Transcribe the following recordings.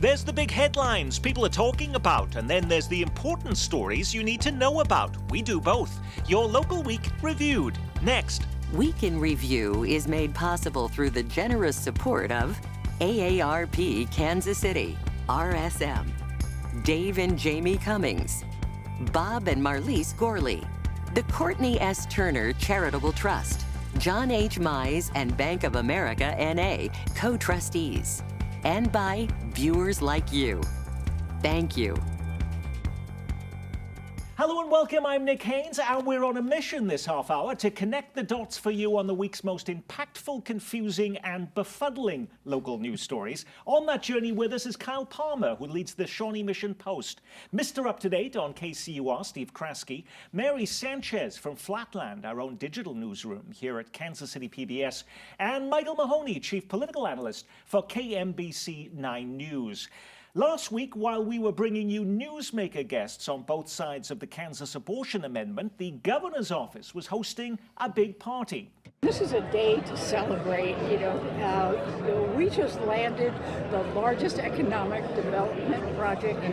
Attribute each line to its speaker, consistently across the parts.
Speaker 1: There's the big headlines people are talking about, and then there's the important stories you need to know about. We do both. Your local week reviewed. Next.
Speaker 2: Week in Review is made possible through the generous support of AARP Kansas City, RSM, Dave and Jamie Cummings, Bob and Marlise Gorley, the Courtney S. Turner Charitable Trust, John H. Mize and Bank of America N.A. co-trustees, and by viewers like you. Thank you.
Speaker 1: Hello and welcome, I'm Nick Haynes, and we're on a mission this half hour to connect the dots for you on the week's most impactful, confusing and befuddling local news stories. On that journey with us is Kyle Palmer, who leads the Shawnee Mission Post. Mr. Up-to-Date on KCUR, Steve Kraske. Mary Sanchez from Flatland, our own digital newsroom here at Kansas City PBS. And Michael Mahoney, Chief Political Analyst for KMBC 9 News. Last week, while we were bringing you newsmaker guests on both sides of the Kansas abortion amendment, the governor's office was hosting a big party.
Speaker 3: This is a day to celebrate. We just landed the largest economic development project in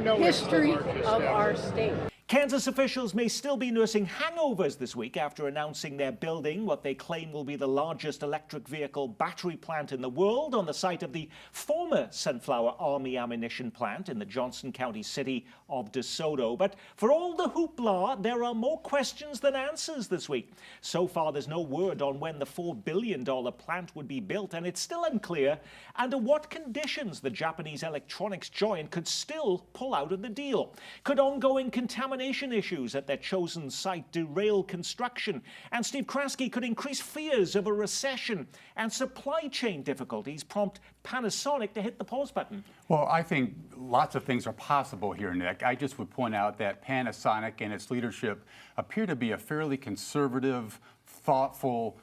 Speaker 3: the history of our state.
Speaker 1: Kansas officials may still be nursing hangovers this week after announcing they're building what they claim will be the largest electric vehicle battery plant in the world on the site of the former Sunflower Army ammunition plant in the Johnson County city of DeSoto. But for all the hoopla, there are more questions than answers this week. So far, there's no word on when the $4 billion plant would be built, and it's still unclear under what conditions the Japanese electronics giant could still pull out of the deal. Could ongoing contamination issues at their chosen site derail construction? And Steve Kraske, could increased fears of a recession and supply chain difficulties prompt Panasonic to hit the pause button?
Speaker 4: Well, I think lots of things are possible here, Nick. I just would point out that Panasonic and its leadership appear to be a fairly conservative, thoughtful,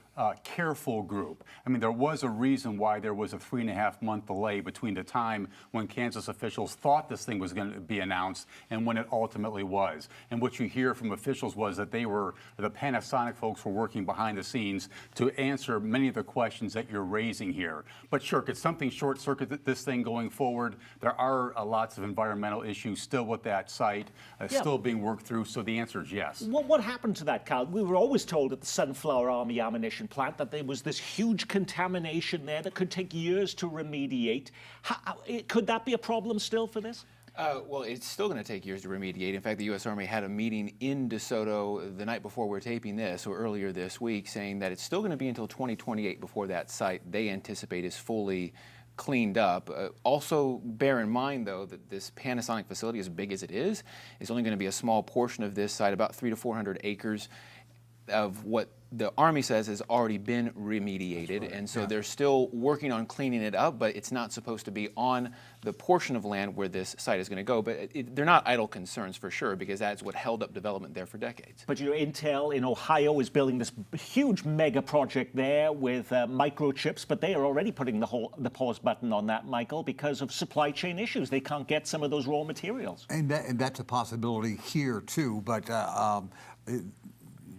Speaker 4: careful group. I mean, there was a reason why there was a 3.5-month delay between the time when Kansas officials thought this thing was going to be announced and when it ultimately was. And what you hear from officials was that the Panasonic folks were working behind the scenes to answer many of the questions that you're raising here. But sure, could something short-circuit this thing going forward? There are lots of environmental issues still with that site, still being worked through, so the answer is yes.
Speaker 1: What happened to that, Kyle? We were always told at the Sunflower Army ammunition plant that there was this huge contamination there that could take years to remediate. Could that be a problem still for this?
Speaker 5: Well, it's still going to take years to remediate. In fact, the U.S. Army had a meeting in DeSoto the night before we're taping this, or earlier this week, saying that it's still going to be until 2028 before that site they anticipate is fully cleaned up. Also, bear in mind, though, that this Panasonic facility, as big as it is only going to be a small portion of this site, about 300 to 400 acres of what the Army says has already been remediated, right. And so they're still working on cleaning it up, but it's not supposed to be on the portion of land where this site is going to go. But they're not idle concerns for sure, because that's what held up development there for decades.
Speaker 1: But Intel in Ohio is building this huge mega project there with microchips, but they are already putting the pause button on that, Michael, because of supply chain issues. They can't get some of those raw materials.
Speaker 6: And that's a possibility here too, but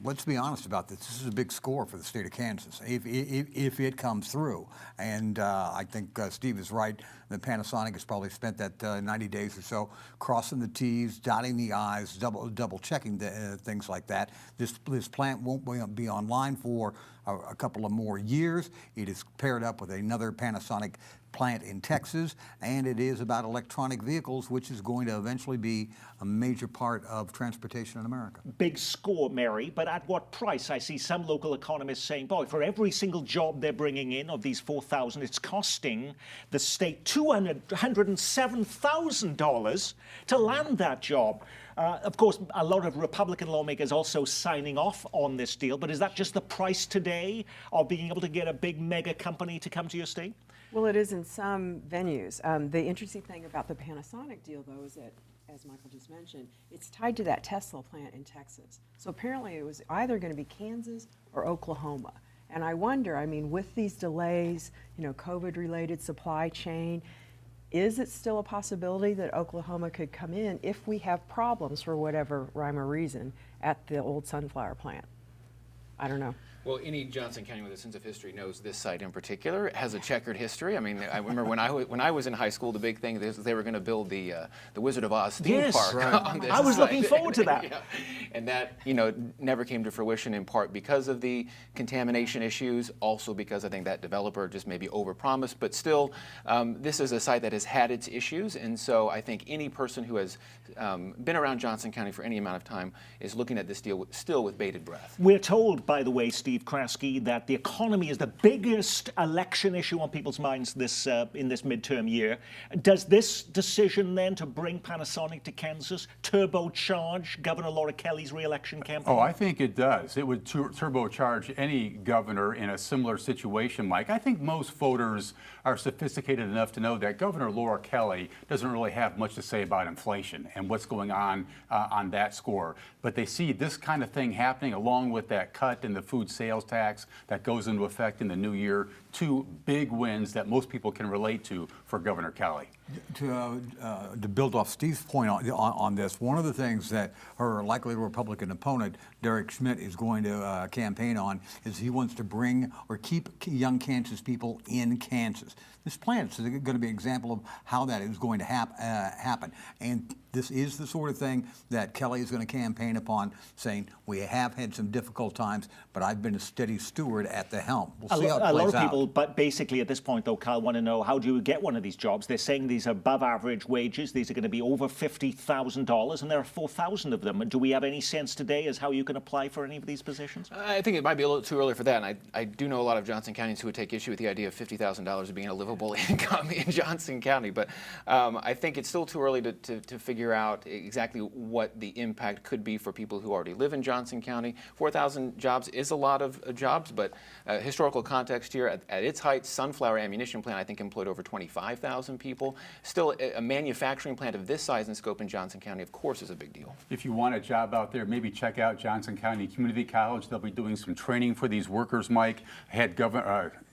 Speaker 6: let's be honest about this. This is a big score for the state of Kansas if it comes through. And I think Steve is right that Panasonic has probably spent that 90 days or so crossing the T's, dotting the I's, double checking things like that. This plant won't be online for a couple of more years. It is paired up with another Panasonic plant in Texas, and it is about electronic vehicles, which is going to eventually be a major part of transportation in America.
Speaker 1: Big score, Mary, but at what price? I see some local economists saying, boy, for every single job they're bringing in of these 4,000, it's costing the state $107,000 to land that job. Of course, a lot of Republican lawmakers also signing off on this deal, but is that just the price today of being able to get a big mega company to come to your state?
Speaker 7: Well, it is in some venues. The interesting thing about the Panasonic deal, though, is that, as Michael just mentioned, it's tied to that Tesla plant in Texas. So apparently it was either going to be Kansas or Oklahoma. And I wonder, I mean, with these delays, COVID-related supply chain, is it still a possibility that Oklahoma could come in if we have problems for whatever rhyme or reason at the old Sunflower plant? I don't know.
Speaker 5: Well, any Johnson County with a sense of history knows this site in particular has a checkered history. I mean, I remember when I was in high school, the big thing is they were going to build the Wizard of Oz theme
Speaker 1: Yes,
Speaker 5: park
Speaker 1: right.
Speaker 5: on this
Speaker 1: I was
Speaker 5: site.
Speaker 1: looking forward to that.
Speaker 5: Yeah. And that, never came to fruition in part because of the contamination issues, also because I think that developer just maybe overpromised. But still, this is a site that has had its issues, and so I think any person who has been around Johnson County for any amount of time is looking at this deal still with bated breath.
Speaker 1: We're told, by the way, Steve Kraske, that the economy is the biggest election issue on people's minds in this midterm year. Does this decision then to bring Panasonic to Kansas turbocharge Governor Laura Kelly's re-election campaign?
Speaker 4: Oh, I think it does. It would turbocharge any governor in a similar situation, Mike. I think most voters are sophisticated enough to know that Governor Laura Kelly doesn't really have much to say about inflation and what's going on that score. But they see this kind of thing happening along with that cut in the food sales tax that goes into effect in the new year. Two big wins that most people can relate to for Governor Kelly.
Speaker 6: To build off Steve's point on this, one of the things that her likely Republican opponent, Derek Schmidt, is going to campaign on is he wants to bring or keep young Kansas people in Kansas. This plant is going to be an example of how that is going to happen. And this is the sort of thing that Kelly is going to campaign upon, saying, we have had some difficult times, but I've been a steady steward at the helm. We'll see how it plays out.
Speaker 1: A lot of people, but basically at this point, though, Kyle, want to know, how do you get one of these jobs? They're saying these are above average wages. These are going to be over $50,000, and there are 4,000 of them. Do we have any sense today as how you can apply for any of these positions?
Speaker 5: I think it might be a little too early for that, and I do know a lot of Johnson Countyans who would take issue with the idea of $50,000 being a livable income in Johnson County, but I think it's still too early to figure out exactly what the impact could be for people who already live in Johnson County. 4,000 jobs is a lot of jobs, but historical context here, at its height, Sunflower Ammunition Plant, I think, employed over 25,000 people. Still, a manufacturing plant of this size and scope in Johnson County, of course, is a big deal.
Speaker 4: If you want a job out there, maybe check out Johnson County Community College. They'll be doing some training for these workers, Mike. I had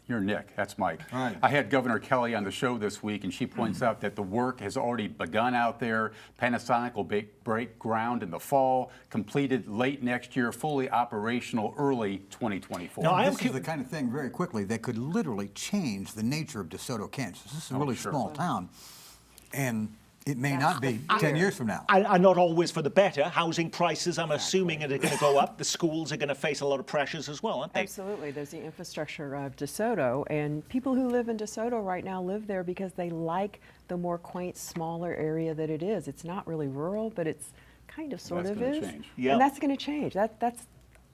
Speaker 4: you're Nick, that's Mike.
Speaker 6: Right.
Speaker 4: I had Governor Kelly on the show this week, and she points out that the work has already begun out there. Panasonic will break ground in the fall, completed late next year, fully operational early 2024.
Speaker 1: Now,
Speaker 6: This is the kind of thing, very quickly, that could literally change the nature of DeSoto, Kansas. This is a really small town, and it may not be 10 years from now.
Speaker 1: And not always for the better. Housing prices, I'm assuming, are going to go up. The schools are going to face a lot of pressures as well, aren't they?
Speaker 7: Absolutely. There's the infrastructure of DeSoto, and people who live in DeSoto right now live there because they like the more quaint, smaller area that it is. It's not really rural, but it's kind of sort
Speaker 4: That's
Speaker 7: of
Speaker 4: gonna
Speaker 7: is.
Speaker 4: change.
Speaker 1: Yeah.
Speaker 7: And that's going to change. That's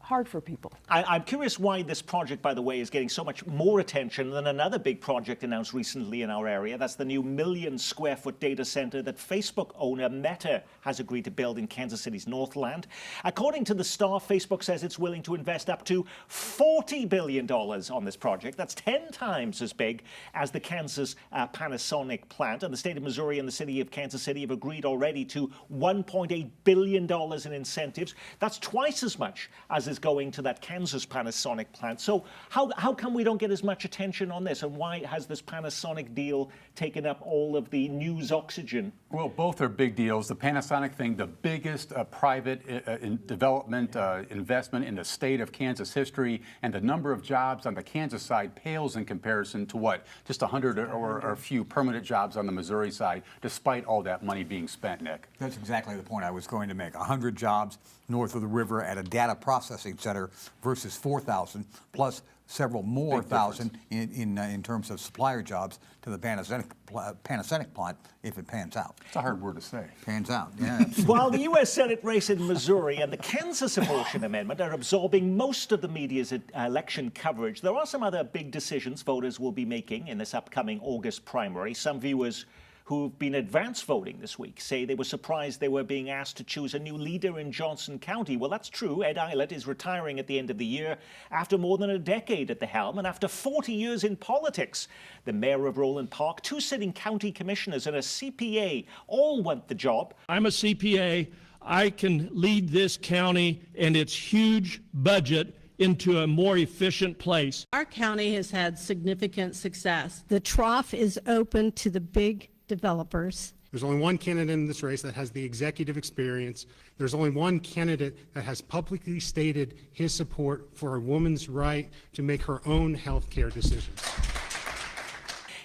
Speaker 7: hard for people.
Speaker 1: I'm curious why this project, by the way, is getting so much more attention than another big project announced recently in our area. That's the new 1 million square foot data center that Facebook owner Meta has agreed to build in Kansas City's Northland. According to the Star, Facebook says it's willing to invest up to $40 billion on this project. That's 10 times as big as the Kansas Panasonic plant. And the state of Missouri and the city of Kansas City have agreed already to $1.8 billion in incentives. That's twice as much as is going to that Kansas Panasonic plant. So how come we don't get as much attention on this? And why has this Panasonic deal taken up all of the news oxygen?
Speaker 4: Well, both are big deals. The Panasonic thing, the biggest private development investment in the state of Kansas history, and the number of jobs on the Kansas side pales in comparison to what? Just 100 or a few permanent jobs on the Missouri side, despite all that money being spent, Nick.
Speaker 6: That's exactly the point I was going to make. 100 jobs north of the river at a data processing center versus 4,000, plus several more thousand in terms of supplier jobs to the Panasonic plant if it pans out.
Speaker 4: It's a hard word to say.
Speaker 6: Pans out, yeah.
Speaker 1: While the U.S. Senate race in Missouri and the Kansas abortion amendment are absorbing most of the media's election coverage, there are some other big decisions voters will be making in this upcoming August primary. Some viewers who've been advance voting this week say they were surprised they were being asked to choose a new leader in Johnson County. Well, that's true. Ed Eilert is retiring at the end of the year after more than a decade at the helm and after 40 years in politics. The mayor of Roland Park, 2 sitting county commissioners, and a CPA all want the job.
Speaker 8: I'm a CPA. I can lead this county and its huge budget into a more efficient place.
Speaker 9: Our county has had significant success.
Speaker 10: The trough is open to the big developers,
Speaker 9: There's only one candidate in this race that has the executive experience. There's only one candidate that has publicly stated his support for a woman's right to make her own health care decisions.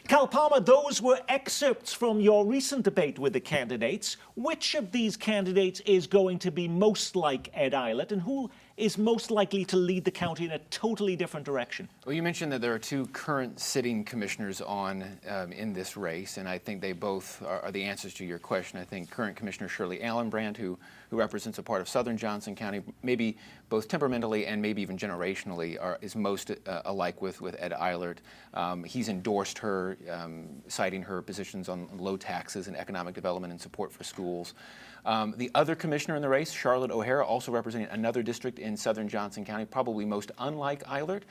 Speaker 1: Cal Palmer, those were excerpts from your recent debate with the candidates. Which of these candidates is going to be most like Ed Eilert, and who is most likely to lead the county in a totally different direction?
Speaker 5: Well, you mentioned that there are two current sitting commissioners on in this race, and I think they both are the answers to your question. I think current Commissioner Shirley Allenbrand, who represents a part of southern Johnson County, maybe both temperamentally and maybe even generationally, is most alike with Ed Eilert. He's endorsed her, citing her positions on low taxes and economic development and support for schools. The other commissioner in the race, Charlotte O'Hara, also representing another district in southern Johnson County, probably most unlike Eilert.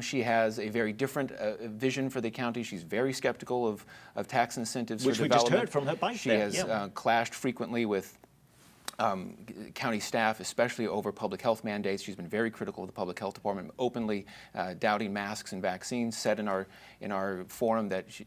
Speaker 5: She has a very different vision for the county. She's very skeptical of tax incentives
Speaker 1: Which
Speaker 5: for
Speaker 1: we
Speaker 5: development.
Speaker 1: just heard from her bike
Speaker 5: She
Speaker 1: there,
Speaker 5: has
Speaker 1: yeah.
Speaker 5: clashed frequently with county staff, especially over public health mandates. She's been very critical of the public health department, openly doubting masks and vaccines. Said in our forum that she,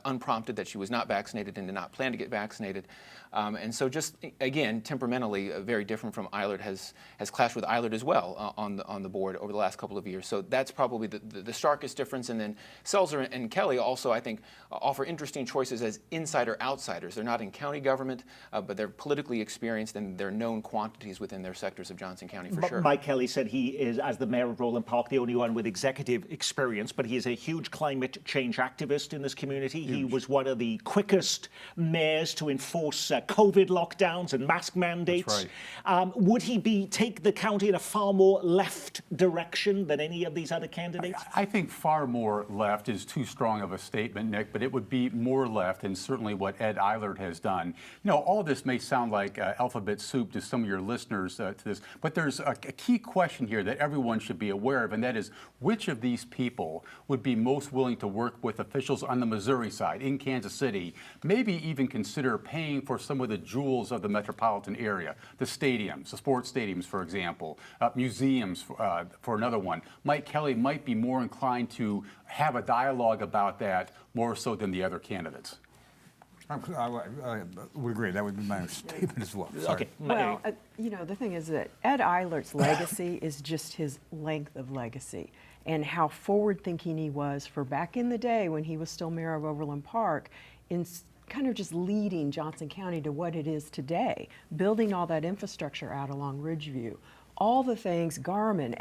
Speaker 5: unprompted that she was not vaccinated and did not plan to get vaccinated. And so just, again, temperamentally very different from Eilert, has clashed with Eilert as well on the board over the last couple of years. So that's probably the starkest difference. And then Selzer and Kelly also, I think, offer interesting choices as insider-outsiders. They're not in county government, but they're politically experienced and they're known quantities within their sectors of Johnson County for sure.
Speaker 1: Mike Kelly said he is, as the mayor of Roland Park, the only one with executive experience, but he is a huge climate change activist in this community. He was one of the quickest mayors to enforce COVID lockdowns and mask mandates.
Speaker 4: That's right.
Speaker 1: Would he take the county in a far more left direction than any of these other candidates?
Speaker 4: I think far more left is too strong of a statement, Nick, but it would be more left, and certainly what Ed Eilert has done. You know, all this may sound like alphabet soup to some of your listeners to this, but there's a key question here that everyone should be aware of, and that is which of these people would be most willing to work with officials on the Missouri side, in Kansas City, maybe even consider paying for some of the jewels of the metropolitan area, the stadiums, the sports stadiums, for example, museums for another one. Mike Kelly might be more inclined to have a dialogue about that more so than the other candidates.
Speaker 6: I would agree. That would be my statement as well. Sorry.
Speaker 1: Okay.
Speaker 7: Well, you know, the thing is that Ed Eilert's legacy is just his length of legacy and how forward-thinking he was for back in the day when he was still mayor of Overland Park in kind of just leading Johnson County to what it is today, building all that infrastructure out along Ridgeview, all the things, Garmin,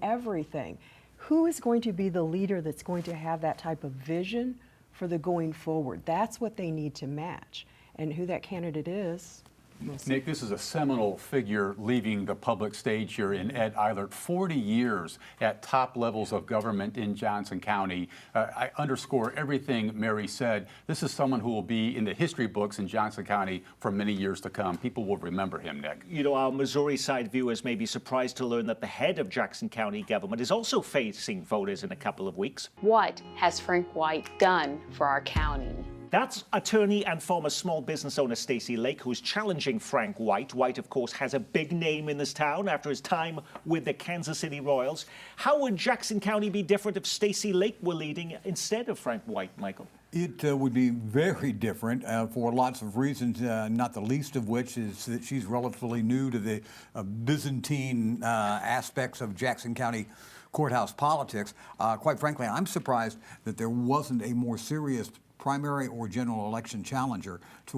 Speaker 7: everything. Who is going to be the leader that's going to have that type of vision for the going forward? That's what they need to match. And who that candidate is, we'll see.
Speaker 4: Nick, this is a seminal figure leaving the public stage here in Ed Eilert. 40 years at top levels of government in Johnson County. I underscore everything Mary said. This is someone who will be in the history books in Johnson County for many years to come. People will remember him, Nick.
Speaker 1: You know, our Missouri side viewers may be surprised to learn that the head of Jackson County government is also facing voters in a couple of weeks.
Speaker 10: What has Frank White done for our county?
Speaker 1: That's attorney and former small business owner Stacey Lake, who's challenging Frank White. White, of course, has a big name in this town after his time with the Kansas City Royals. How would Jackson County be different if Stacey Lake were leading instead of Frank White, Michael?
Speaker 6: It would be very different for lots of reasons, not the least of which is that she's relatively new to the Byzantine aspects of Jackson County courthouse politics. Quite frankly, I'm surprised that there wasn't a more serious primary or general election challenger to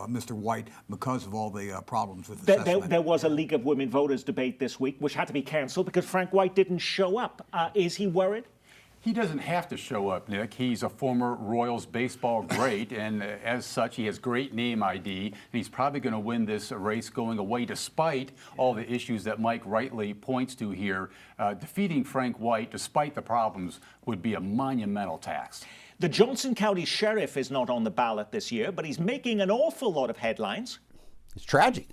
Speaker 6: Mr. White because of all the problems with assessment.
Speaker 1: There was a League of Women Voters debate this week, which had to be canceled because Frank White didn't show up. Is he worried?
Speaker 4: He doesn't have to show up, Nick. He's a former Royals baseball great, and as such, he has great name ID, and he's probably going to win this race going away despite all the issues that Mike rightly points to here. Defeating Frank White, despite the problems, would be a monumental task.
Speaker 1: The Johnson County Sheriff is not on the ballot this year, but he's making an awful lot of headlines.
Speaker 11: It's tragic,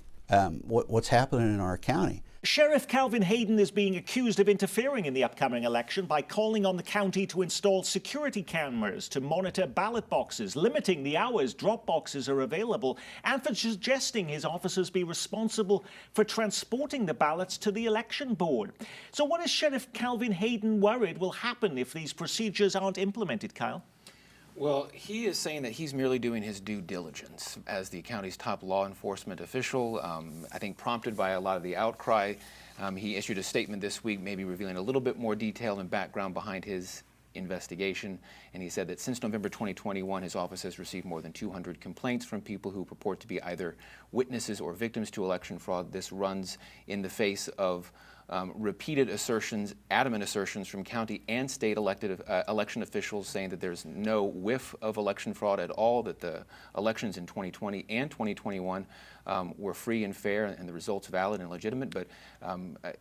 Speaker 11: what's happening in our county.
Speaker 1: Sheriff Calvin Hayden is being accused of interfering in the upcoming election by calling on the county to install security cameras to monitor ballot boxes, limiting the hours drop boxes are available, and for suggesting his officers be responsible for transporting the ballots to the election board. So what is Sheriff Calvin Hayden worried will happen if these procedures aren't implemented, Kyle?
Speaker 5: Well, he is saying that he's merely doing his due diligence as the county's top law enforcement official. I think prompted by a lot of the outcry, he issued a statement this week, maybe revealing a little bit more detail and background behind his investigation. And he said that since November 2021, his office has received more than 200 complaints from people who purport to be either witnesses or victims to election fraud. This runs in the face of repeated assertions, adamant assertions from county and state election officials saying that there's no whiff of election fraud at all, that the elections in 2020 and 2021 were free and fair and the results valid and legitimate. But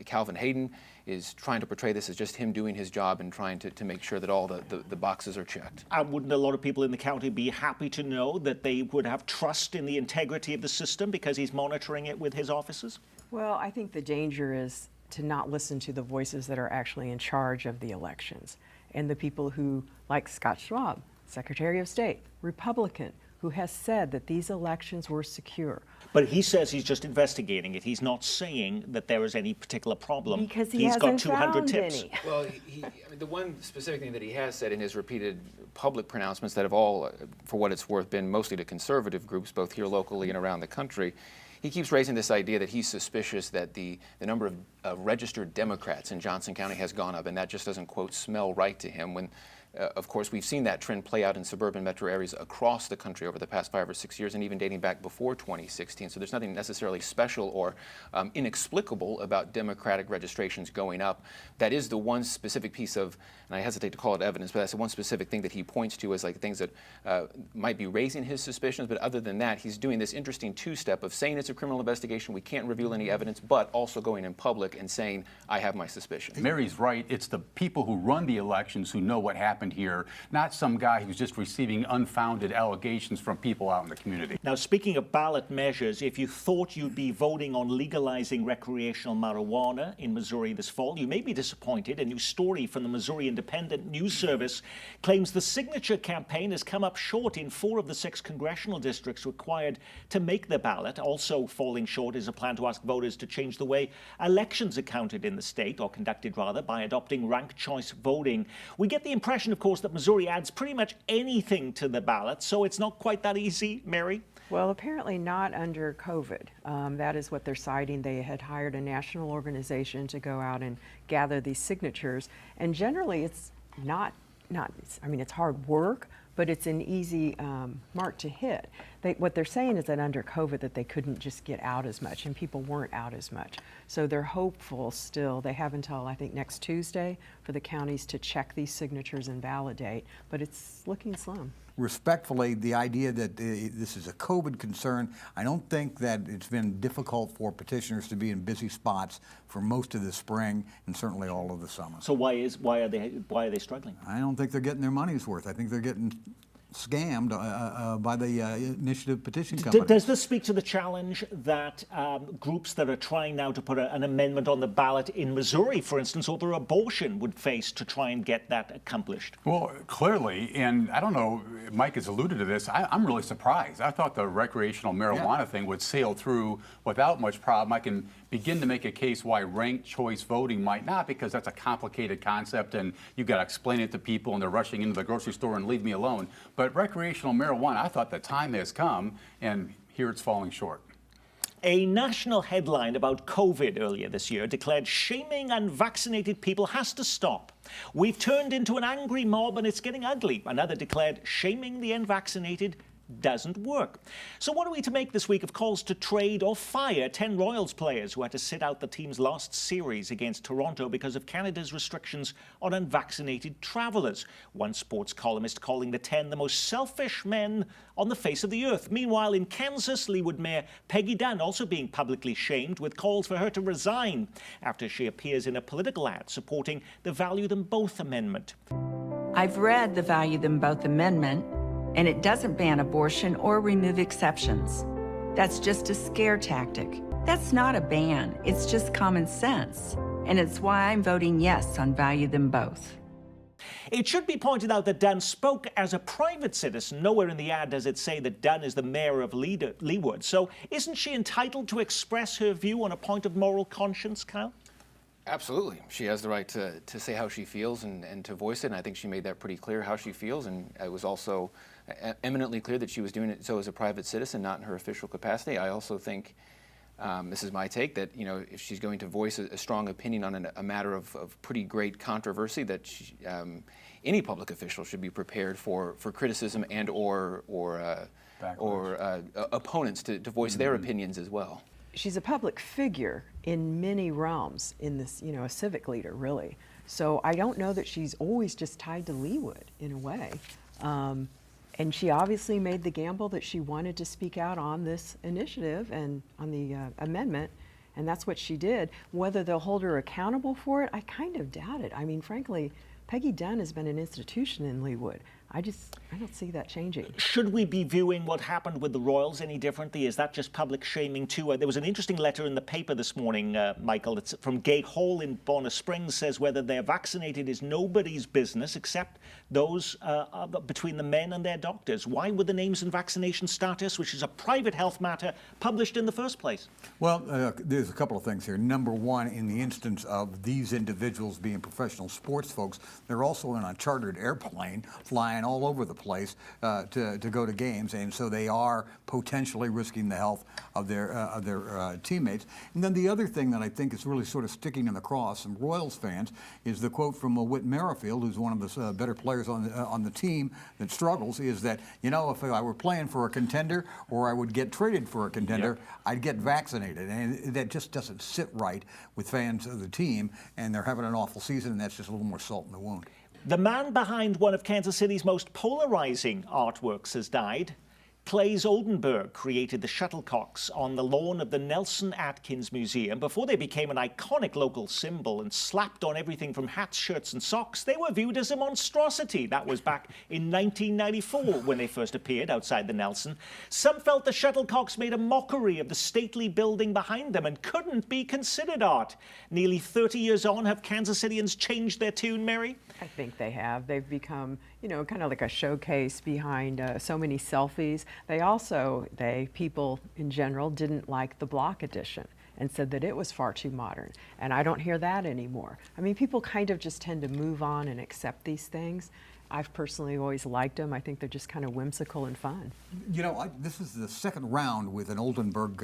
Speaker 5: Calvin Hayden is trying to portray this as just him doing his job and trying to make sure that all the boxes are checked.
Speaker 1: And wouldn't a lot of people in the county be happy to know that they would have trust in the integrity of the system because he's monitoring it with his officers?
Speaker 7: Well, I think the danger is to not listen to the voices that are actually in charge of the elections and the people who, like Scott Schwab, Secretary of State, Republican, who has said that these elections were secure.
Speaker 1: But he says he's just investigating it. He's not saying that there is any particular problem.
Speaker 7: Because
Speaker 1: he's got 200
Speaker 7: found
Speaker 1: tips.
Speaker 7: any.
Speaker 5: Well, I mean, the one specific thing that he has said in his repeated public pronouncements that have all, for what it's worth, been mostly to conservative groups, both here locally and around the country, he keeps raising this idea that he's suspicious that the number of registered Democrats in Johnson County has gone up, and that just doesn't, quote, smell right to him when of course, we've seen that trend play out in suburban metro areas across the country over the past 5 or 6 years, and even dating back before 2016. So there's nothing necessarily special or inexplicable about Democratic registrations going up. That is the one specific piece of, and I hesitate to call it evidence, but that's the one specific thing that he points to as like things that might be raising his suspicions. But other than that, he's doing this interesting two-step of saying it's a criminal investigation, we can't reveal any evidence, but also going in public and saying, I have my suspicions.
Speaker 4: Mary's right. It's the people who run the elections who know what happened here, not some guy who's just receiving unfounded allegations from people out in the community.
Speaker 1: Now, speaking of ballot measures, if you thought you'd be voting on legalizing recreational marijuana in Missouri this fall, you may be disappointed. A new story from the Missouri Independent News Service claims the signature campaign has come up short in 4 of the 6 congressional districts required to make the ballot. Also falling short is a plan to ask voters to change the way elections are counted in the state, or conducted rather, by adopting ranked choice voting. We get the impression, of course, that Missouri adds pretty much anything to the ballot, so it's not quite that easy, Mary?
Speaker 7: Well, apparently not under COVID. That is what they're citing. They had hired a national organization to go out and gather these signatures, and generally it's not I mean, it's hard work, but it's an easy mark to hit. What they're saying is that under COVID that they couldn't just get out as much, and people weren't out as much. So they're hopeful still. They have until, I think, next Tuesday for the counties to check these signatures and validate, but it's looking slim.
Speaker 6: Respectfully, the idea that this is a COVID concern, I don't think that it's been difficult for petitioners to be in busy spots for most of the spring and certainly all of the summer.
Speaker 1: So why are they struggling?
Speaker 6: I don't think they're getting their money's worth. I think they're getting scammed by the initiative petition companies.
Speaker 1: Does this speak to the challenge that groups that are trying now to put an amendment on the ballot in Missouri, for instance, over abortion would face to try and get that accomplished?
Speaker 4: Well, clearly, and I don't know, Mike has alluded to this, I'm really surprised. I thought the recreational marijuana thing would sail through without much problem. I can begin to make a case why ranked choice voting might not, because that's a complicated concept and you've got to explain it to people and they're rushing into the grocery store and leave me alone. But recreational marijuana, I thought the time has come, and here it's falling short.
Speaker 1: A national headline about COVID earlier this year declared shaming unvaccinated people has to stop. We've turned into an angry mob and it's getting ugly. Another declared shaming the unvaccinated doesn't work. So what are we to make this week of calls to trade or fire 10 Royals players who had to sit out the team's last series against Toronto because of Canada's restrictions on unvaccinated travellers? One sports columnist calling the 10 the most selfish men on the face of the earth. Meanwhile, in Kansas, Leawood Mayor Peggy Dunn also being publicly shamed with calls for her to resign after she appears in a political ad supporting the Value Them Both Amendment.
Speaker 12: I've read the Value Them Both Amendment, and it doesn't ban abortion or remove exceptions. That's just a scare tactic. That's not a ban, it's just common sense. And it's why I'm voting yes on Value Them Both.
Speaker 1: It should be pointed out that Dunn spoke as a private citizen. Nowhere in the ad does it say that Dunn is the mayor of Leawood. So isn't she entitled to express her view on a point of moral conscience, Kyle?
Speaker 5: Absolutely. She has the right to say how she feels and to voice it, and I think she made that pretty clear how she feels, and it was also eminently clear that she was doing it so as a private citizen, not in her official capacity. I also think, this is my take, that if she's going to voice a strong opinion on a matter of pretty great controversy, that any public official should be prepared for criticism and or opponents to voice their opinions as well.
Speaker 7: She's a public figure in many realms in this, a civic leader, really. So I don't know that she's always just tied to Leawood in a way. And she obviously made the gamble that she wanted to speak out on this initiative and on the amendment, and that's what she did. Whether they'll hold her accountable for it, I kind of doubt it. I mean, frankly, Peggy Dunn has been an institution in Leawood. I don't see that changing.
Speaker 1: Should we be viewing what happened with the Royals any differently? Is that just public shaming too? There was an interesting letter in the paper this morning, Michael. It's from Gay Hall in Bonner Springs. Says whether they're vaccinated is nobody's business except those between the men and their doctors. Why were the names and vaccination status, which is a private health matter, published in the first place?
Speaker 6: Well, there's a couple of things here. Number one, in the instance of these individuals being professional sports folks, they're also in a chartered airplane flying all over the place to go to games, and so they are potentially risking the health of their teammates. And then the other thing that I think is really sort of sticking in the craw some Royals fans is the quote from Whit Merrifield, who's one of the better players on the team that struggles, is that, if I were playing for a contender or I would get traded for a contender, I'd get vaccinated. And that just doesn't sit right with fans of the team, and they're having an awful season, and that's just a little more salt in the wound.
Speaker 1: The man behind one of Kansas City's most polarizing artworks has died. Claes Oldenburg created the shuttlecocks on the lawn of the Nelson Atkins Museum. Before they became an iconic local symbol and slapped on everything from hats, shirts and socks, they were viewed as a monstrosity. That was back in 1994 when they first appeared outside the Nelson. Some felt the shuttlecocks made a mockery of the stately building behind them and couldn't be considered art. Nearly 30 years on, have Kansas Cityans changed their tune, Mary?
Speaker 7: I think they have. They've become, kind of like a showcase behind so many selfies. People in general didn't like the block edition and said that it was far too modern. And I don't hear that anymore. I mean, people kind of just tend to move on and accept these things. I've personally always liked them. I think they're just kind of whimsical and fun.
Speaker 6: This is the second round with an Oldenburg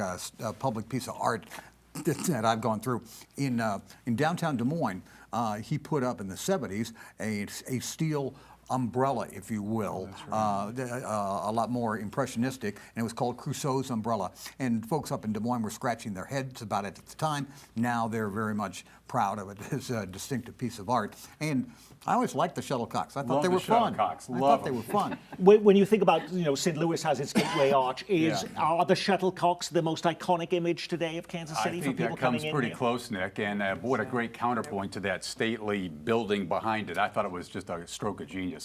Speaker 6: public piece of art that I've gone through. In downtown Des Moines, he put up in the 70s a steel umbrella, if you will, a lot more impressionistic, and it was called Crusoe's Umbrella. And folks up in Des Moines were scratching their heads about it at the time. Now they're very much proud of it as a distinctive piece of art. And I always liked the shuttlecocks. I thought they were fun. I thought they were fun.
Speaker 1: When you think about, St. Louis has its Gateway Arch. Are the shuttlecocks the most iconic image today of Kansas City for people coming in?
Speaker 4: I think that comes pretty close, Nick. And what a great counterpoint to that stately building behind it. I thought it was just a stroke of genius.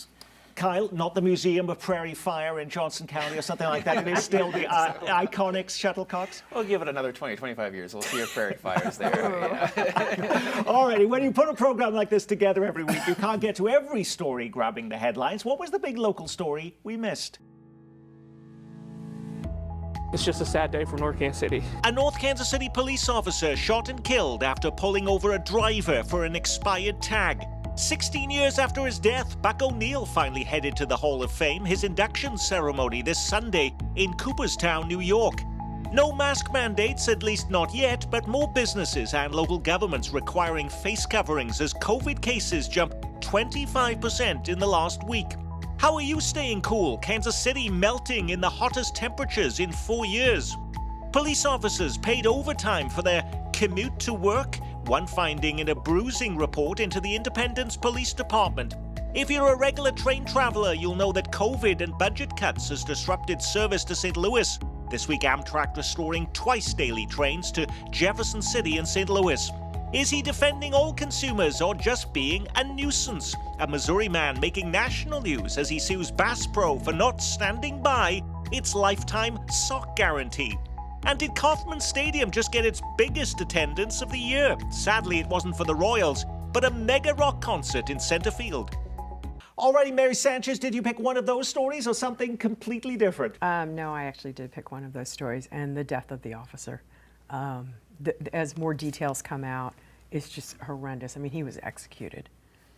Speaker 1: Kyle, not the Museum of Prairie Fire in Johnson County or something like that. It is still the iconic shuttlecocks.
Speaker 5: We'll give it another 20, 25 years. We'll see if prairie fires there.
Speaker 1: All righty. When you put a program like this together every week, you can't get to every story grabbing the headlines. What was the big local story we missed?
Speaker 13: It's just a sad day for North Kansas City.
Speaker 1: A North Kansas City police officer shot and killed after pulling over a driver for an expired tag. 16 years after his death, Buck O'Neill finally headed to the Hall of Fame, his induction ceremony this Sunday in Cooperstown, New York. No mask mandates, at least not yet, but more businesses and local governments requiring face coverings as COVID cases jump 25% in the last week. How are you staying cool? Kansas City melting in the hottest temperatures in 4 years. Police officers paid overtime for their commute to work. One finding in a bruising report into the Independence Police Department. If you're a regular train traveler, you'll know that COVID and budget cuts has disrupted service to St. Louis. This week, Amtrak restoring twice daily trains to Jefferson City and St. Louis. Is he defending all consumers or just being a nuisance? A Missouri man making national news as he sues Bass Pro for not standing by its lifetime sock guarantee. And did Kauffman Stadium just get its biggest attendance of the year? Sadly, it wasn't for the Royals, but a mega rock concert in center field. Alrighty, Mary Sanchez, did you pick one of those stories or something completely different?
Speaker 7: No, I actually did pick one of those stories, and the death of the officer. As more details come out, is just horrendous. I mean, he was executed,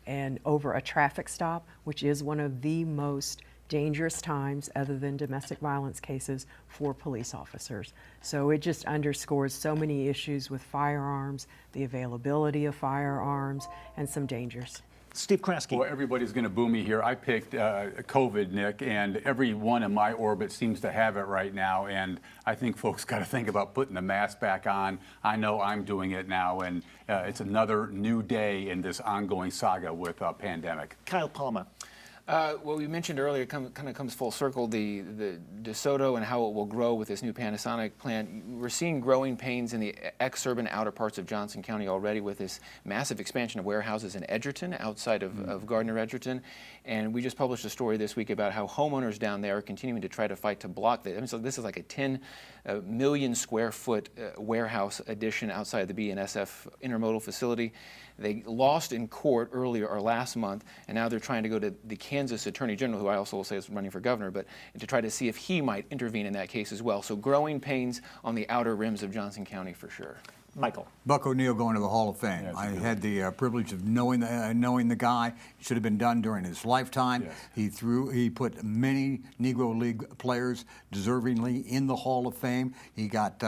Speaker 7: and over a traffic stop, which is one of the most dangerous times other than domestic violence cases for police officers. So it just underscores so many issues with firearms, the availability of firearms, and some dangers.
Speaker 1: Steve Kraske.
Speaker 4: Well, everybody's going to boo me here. I picked COVID, Nick, and everyone in my orbit seems to have it right now. And I think folks got to think about putting the mask back on. I know I'm doing it now, and it's another new day in this ongoing saga with pandemic.
Speaker 1: Kyle Palmer.
Speaker 5: Well, we mentioned earlier, it kind of comes full circle, the DeSoto and how it will grow with this new Panasonic plant. We're seeing growing pains in the exurban outer parts of Johnson County already with this massive expansion of warehouses in Edgerton, outside of Gardner-Edgerton. And we just published a story this week about how homeowners down there are continuing to try to fight to block that. I mean, so this is like a 10 million square foot warehouse addition outside the BNSF intermodal facility. They lost in court earlier or last month, and now they're trying to go to the Kansas Attorney General, who I also will say is running for governor, but to try to see if he might intervene in that case as well. So growing pains on the outer rims of Johnson County for sure.
Speaker 1: Michael.
Speaker 6: Buck O'Neill going to the Hall of Fame.
Speaker 4: Yes,
Speaker 6: I had the privilege of knowing the guy. It should have been done during his lifetime.
Speaker 4: Yes.
Speaker 6: He put many Negro League players deservingly in the Hall of Fame. He got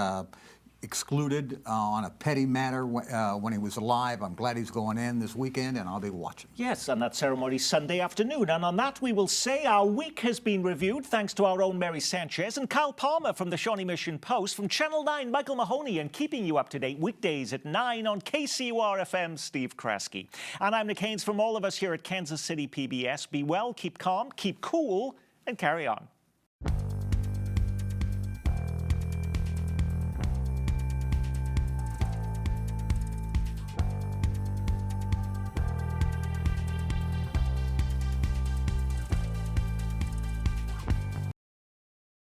Speaker 6: excluded on a petty matter when he was alive. I'm glad he's going in this weekend, and I'll be watching.
Speaker 1: Yes, and that ceremony Sunday afternoon. And on that, we will say our week has been reviewed thanks to our own Mary Sanchez and Kyle Palmer from the Shawnee Mission Post. From Channel 9, Michael Mahoney, and keeping you up to date weekdays at 9 on KCUR-FM, Steve Kraske. And I'm Nick Haynes. From all of us here at Kansas City PBS, be well, keep calm, keep cool, and carry on.